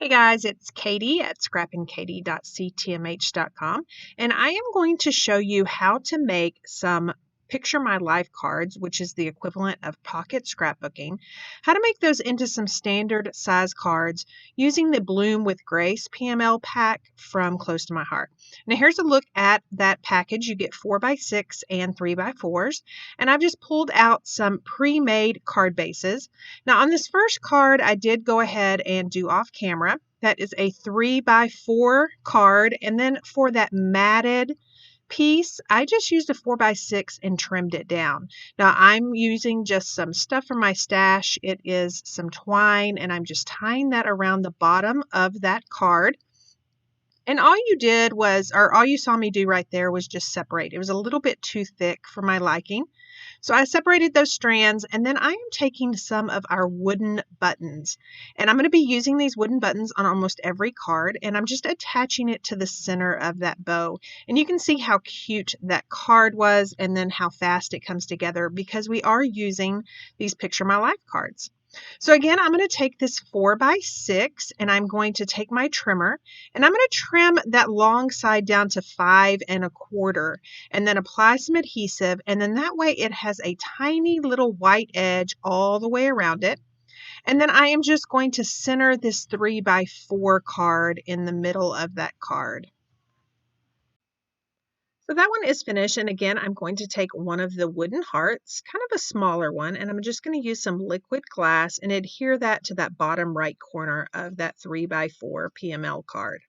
Hey guys, it's Katie at scrappinkaty.ctmh.com, and I am going to show you how to make some Picture My Life cards, which is the equivalent of pocket scrapbooking, how to make those into some standard size cards using the Bloom with Grace PML pack from Close to My Heart. Now here's a look at that package. You get 4x6 and 3x4s, and I've just pulled out some pre-made card bases. Now on this first card, I did go ahead and do off camera. That is a 3x4 card, and then for that matted piece, I just used a 4x6 and trimmed it down. Now I'm using just some stuff from my stash. It is some twine, and I'm just tying that around the bottom of that card. And all you did was, or all you saw me do right there was just separate. It was a little bit too thick for my liking. So I separated those strands, and then I am taking some of our wooden buttons, and I'm going to be using these wooden buttons on almost every card, and I'm just attaching it to the center of that bow. And you can see how cute that card was and then how fast it comes together because we are using these Picture My Life cards. So again, I'm going to take this 4x6 and I'm going to take my trimmer and I'm going to trim that long side down to 5 1/4 and then apply some adhesive, and then that way it has a tiny little white edge all the way around it. And then I am just going to center this 3x4 card in the middle of that card. So that one is finished, and again, I'm going to take one of the wooden hearts, kind of a smaller one, and I'm just going to use some liquid glass and adhere that to that bottom right corner of that 3x4 PML card.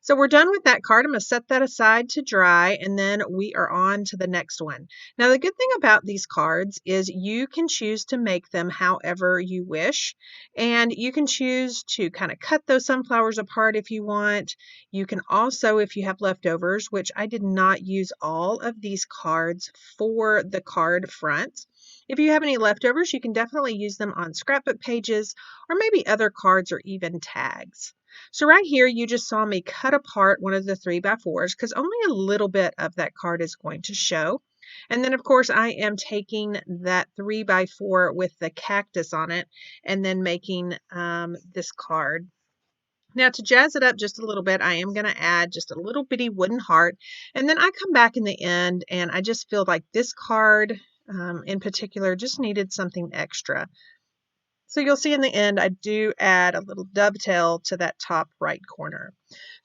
So we're done with that card. I'm going to set that aside to dry, and then we are on to the next one. Now, the good thing about these cards is you can choose to make them however you wish, and you can choose to kind of cut those sunflowers apart if you want. You can also, if you have leftovers, which I did not use all of these cards for the card front. If you have any leftovers, you can definitely use them on scrapbook pages or maybe other cards or even tags. So right here, you just saw me cut apart one of the 3x4s because only a little bit of that card is going to show. And then, of course, I am taking that 3x4 with the cactus on it and then making this card. Now, to jazz it up just a little bit, I am going to add just a little bitty wooden heart. And then I come back in the end, and I just feel like this card in particular just needed something extra. So you'll see in the end, I do add a little dovetail to that top right corner.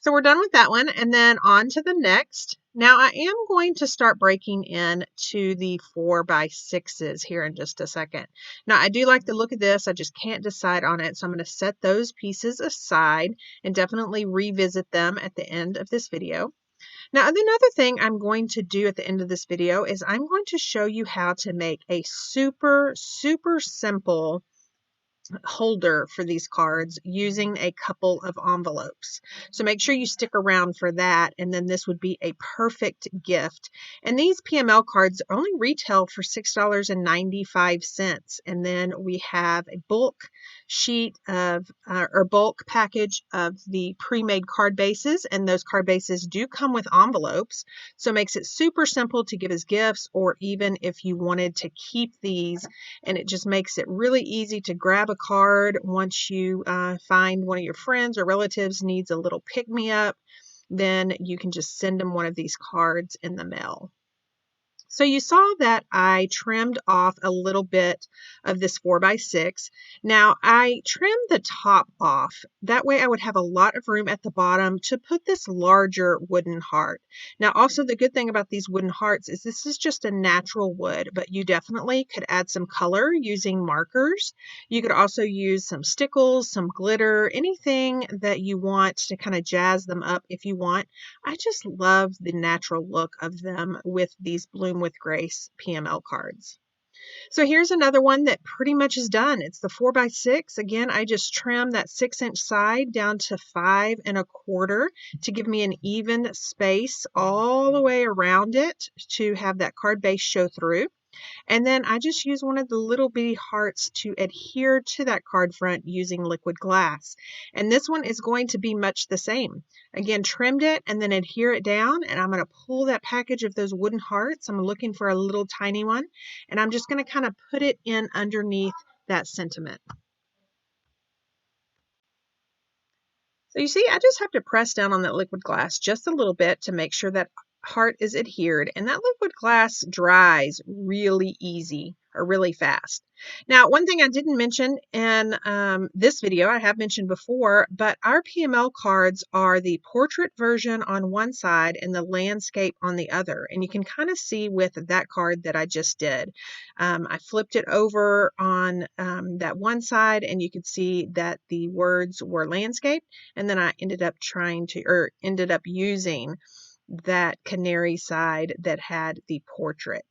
So we're done with that one, and then on to the next. Now I am going to start breaking in to the 4x6s here in just a second. Now I do like the look of this. I just can't decide on it. So I'm going to set those pieces aside and definitely revisit them at the end of this video. Now, another thing I'm going to do at the end of this video is I'm going to show you how to make a super simple holder for these cards using a couple of envelopes. So make sure you stick around for that, and then this would be a perfect gift. And these PML cards only retail for $6.95, and then we have a bulk sheet of or bulk package of the pre-made card bases, and those card bases do come with envelopes, so it makes it super simple to give as gifts, or even if you wanted to keep these, and it just makes it really easy to grab a card once you find one of your friends or relatives needs a little pick-me-up. Then you can just send them one of these cards in the mail. So you saw that I trimmed off a little bit of this 4x6. Now I trimmed the top off. That way I would have a lot of room at the bottom to put this larger wooden heart. Now also the good thing about these wooden hearts is this is just a natural wood, but you definitely could add some color using markers. You could also use some stickles, some glitter, anything that you want to kind of jazz them up if you want. I just love the natural look of them with these Bloom with Grace PML cards. So here's another one that pretty much is done. It's the 4x6. Again, I just trimmed that 6-inch side down to 5 1/4 to give me an even space all the way around it to have that card base show through. And then I just use one of the little bitty hearts to adhere to that card front using liquid glass. And this one is going to be much the same. Again, trimmed it and then adhere it down. And I'm going to pull that package of those wooden hearts. I'm looking for a little tiny one. And I'm just going to kind of put it in underneath that sentiment. So you see, I just have to press down on that liquid glass just a little bit to make sure that heart is adhered, and that liquid glass dries really easy or really fast. Now, one thing I didn't mention in this video, I have mentioned before, but our PML cards are the portrait version on one side and the landscape on the other. And you can kind of see with that card that I just did. I flipped it over on that one side, and you could see that the words were landscape. And then I ended up using that canary side that had the portrait.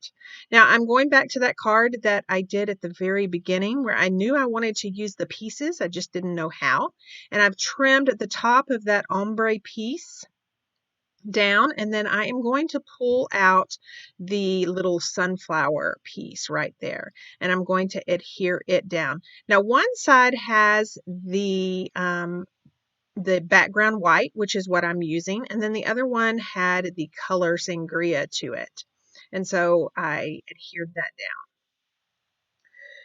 Now I'm going back to that card that I did at the very beginning where I knew I wanted to use the pieces. I just didn't know how. And I've trimmed at the top of that ombre piece down, and then I am going to pull out the little sunflower piece right there, and I'm going to adhere it down. Now one side has the background white, which is what I'm using, and then the other one had the color sangria to it. And so I adhered that down.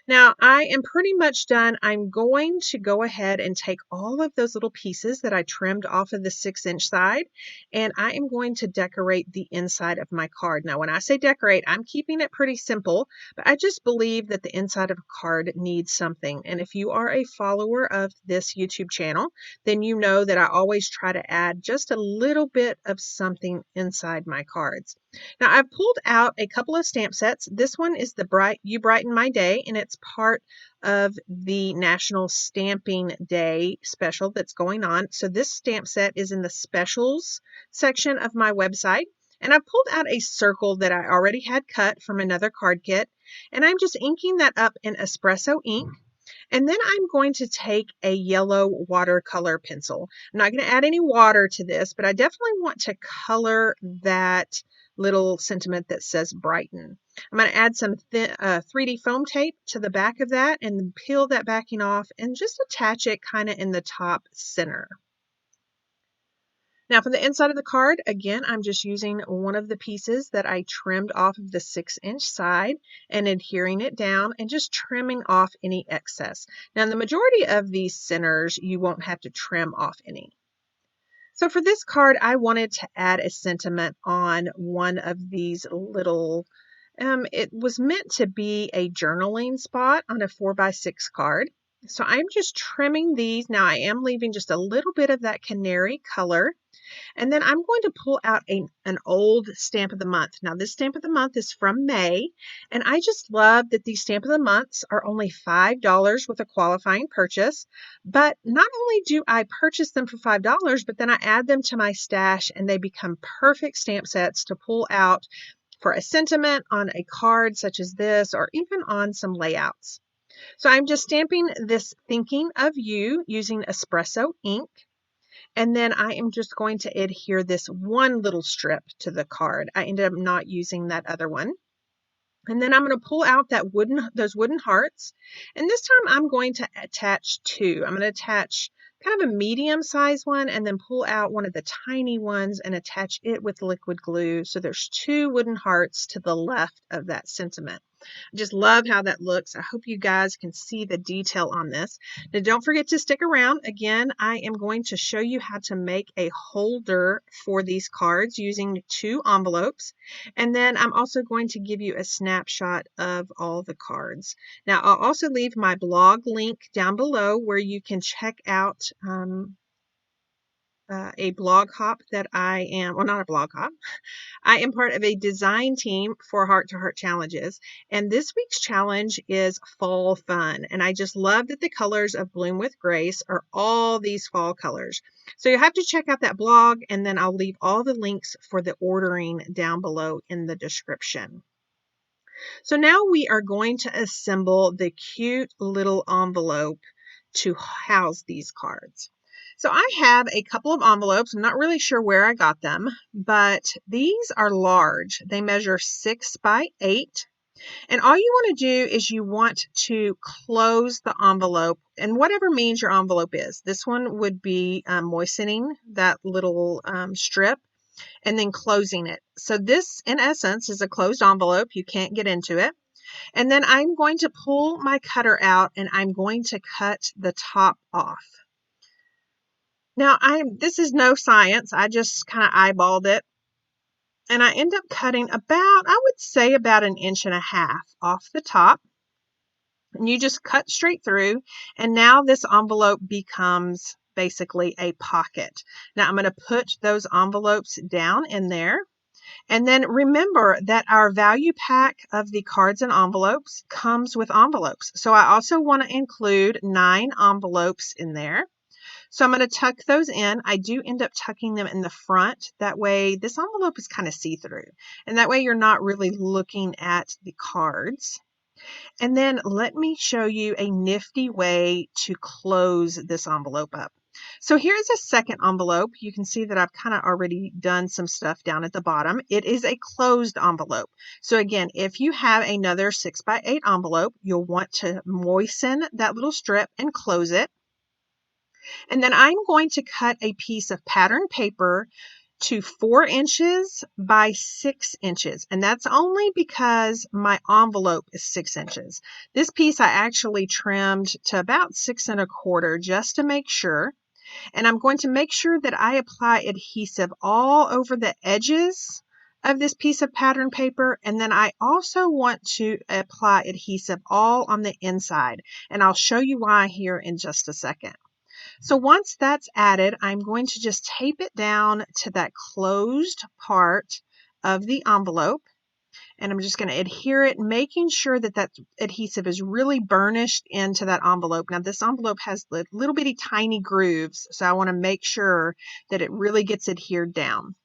Now I am pretty much done. I'm going to go ahead and take all of those little pieces that I trimmed off of the 6-inch side, and I am going to decorate the inside of my card. Now when I say decorate, I'm keeping it pretty simple, but I just believe that the inside of a card needs something. And if you are a follower of this YouTube channel, then you know that I always try to add just a little bit of something inside my cards. Now I've pulled out a couple of stamp sets. This one is the You Brighten My Day, and it's part of the National Stamping Day special that's going on. So this stamp set is in the specials section of my website. And I pulled out a circle that I already had cut from another card kit, and I'm just inking that up in espresso ink. And then I'm going to take a yellow watercolor pencil. I'm not going to add any water to this, but I definitely want to color that little sentiment that says brighten. I'm going to add some 3D foam tape to the back of that and then peel that backing off and just attach it kind of in the top center. Now for the inside of the card, again, I'm just using one of the pieces that I trimmed off of the 6-inch side and adhering it down and just trimming off any excess. Now in the majority of these centers, you won't have to trim off any. So for this card, I wanted to add a sentiment on one of these little, it was meant to be a journaling spot on a 4x6 card. So I'm just trimming these. Now I am leaving just a little bit of that canary color. And then I'm going to pull out an old stamp of the month. Now this stamp of the month is from May, and I just love that these stamp of the months are only $5 with a qualifying purchase. But not only do I purchase them for $5, but then I add them to my stash and they become perfect stamp sets to pull out for a sentiment on a card such as this, or even on some layouts. So I'm just stamping this thinking of you using espresso ink. And then I am just going to adhere this one little strip to the card. I ended up not using that other one. And then I'm going to pull out those wooden hearts. And this time I'm going to attach two. I'm going to attach kind of a medium-sized one and then pull out one of the tiny ones and attach it with liquid glue. So there's two wooden hearts to the left of that sentiment. I just love how that looks. I hope you guys can see the detail on this. Now don't forget to stick around. Again, I am going to show you how to make a holder for these cards using 2 envelopes. And then I'm also going to give you a snapshot of all the cards. Now I'll also leave my blog link down below where you can check out a blog hop that I am, well, not a blog hop. I am part of a design team for Heart to Heart challenges. And this week's challenge is fall fun. And I just love that the colors of Bloom with Grace are all these fall colors. So you have to check out that blog, and then I'll leave all the links for the ordering down below in the description. So now we are going to assemble the cute little envelope to house these cards. So I have a couple of envelopes. I'm not really sure where I got them, but these are large. They measure 6 by 8. And all you want to do is you want to close the envelope, and whatever means your envelope is. This one would be moistening that little strip and then closing it. So this, in essence, is a closed envelope. You can't get into it. And then I'm going to pull my cutter out and I'm going to cut the top off. Now, this is no science. I just kind of eyeballed it. And I end up cutting about, I would say about 1.5 inches off the top. And you just cut straight through. And now this envelope becomes basically a pocket. Now I'm going to put those envelopes down in there. And then remember that our value pack of the cards and envelopes comes with envelopes. So I also want to include 9 envelopes in there. So I'm going to tuck those in. I do end up tucking them in the front. That way this envelope is kind of see-through. And that way you're not really looking at the cards. And then let me show you a nifty way to close this envelope up. So here's a second envelope. You can see that I've kind of already done some stuff down at the bottom. It is a closed envelope. So again, if you have another 6x8 envelope, you'll want to moisten that little strip and close it. And then I'm going to cut a piece of pattern paper to 4 inches by 6 inches. And that's only because my envelope is 6 inches. This piece I actually trimmed to about 6 1/4 just to make sure. And I'm going to make sure that I apply adhesive all over the edges of this piece of pattern paper. And then I also want to apply adhesive all on the inside. And I'll show you why here in just a second. So once that's added, I'm going to just tape it down to that closed part of the envelope. And I'm just going to adhere it, making sure that that adhesive is really burnished into that envelope. Now this envelope has little bitty tiny grooves, so I want to make sure that it really gets adhered down.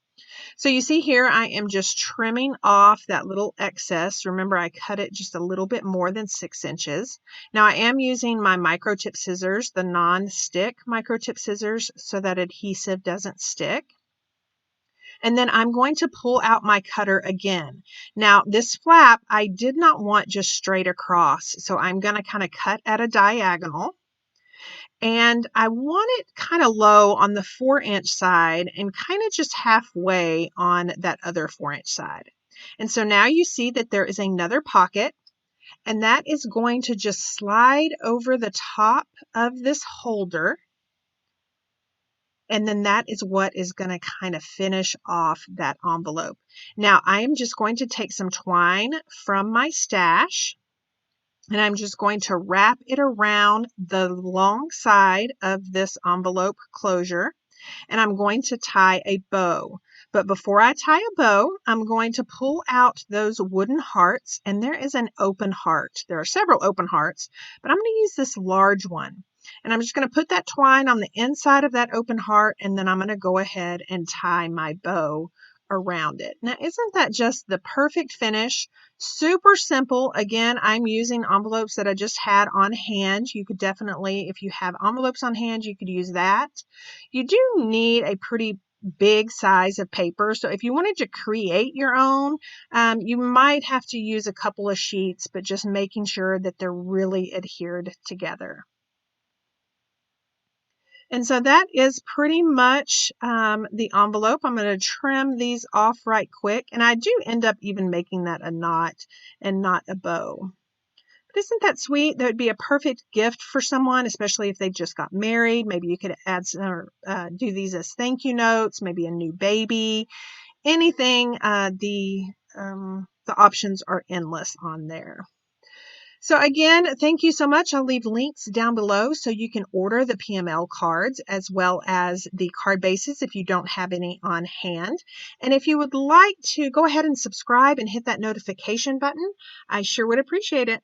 So you see here, I am just trimming off that little excess. Remember, I cut it just a little bit more than 6 inches. Now I am using my microtip scissors, the non-stick microtip scissors, so that adhesive doesn't stick. And then I'm going to pull out my cutter again. Now this flap, I did not want just straight across, so I'm going to kind of cut at a diagonal. And I want it kind of low on the 4-inch side and kind of just halfway on that other 4-inch side. And so now you see that there is another pocket, and that is going to just slide over the top of this holder. And then that is what is going to kind of finish off that envelope. Now I am just going to take some twine from my stash, and I'm just going to wrap it around the long side of this envelope closure, and I'm going to tie a bow. But before I tie a bow, I'm going to pull out those wooden hearts, and there is an open heart. There are several open hearts, but I'm going to use this large one. And I'm just going to put that twine on the inside of that open heart, and then I'm going to go ahead and tie my bow around it. Now, isn't that just the perfect finish? Super simple. Again, I'm using envelopes that I just had on hand. You could definitely, if you have envelopes on hand, you could use that. You do need a pretty big size of paper. So if you wanted to create your own, you might have to use a couple of sheets, but just making sure that they're really adhered together. And so that is pretty much the envelope. I'm going to trim these off right quick. And I do end up even making that a knot and not a bow. But isn't that sweet? That would be a perfect gift for someone, especially if they just got married. Maybe you could add or do these as thank you notes, maybe a new baby, anything. The options are endless on there. So again, thank you so much. I'll leave links down below so you can order the PML cards as well as the card bases if you don't have any on hand. And if you would like to go ahead and subscribe and hit that notification button, I sure would appreciate it.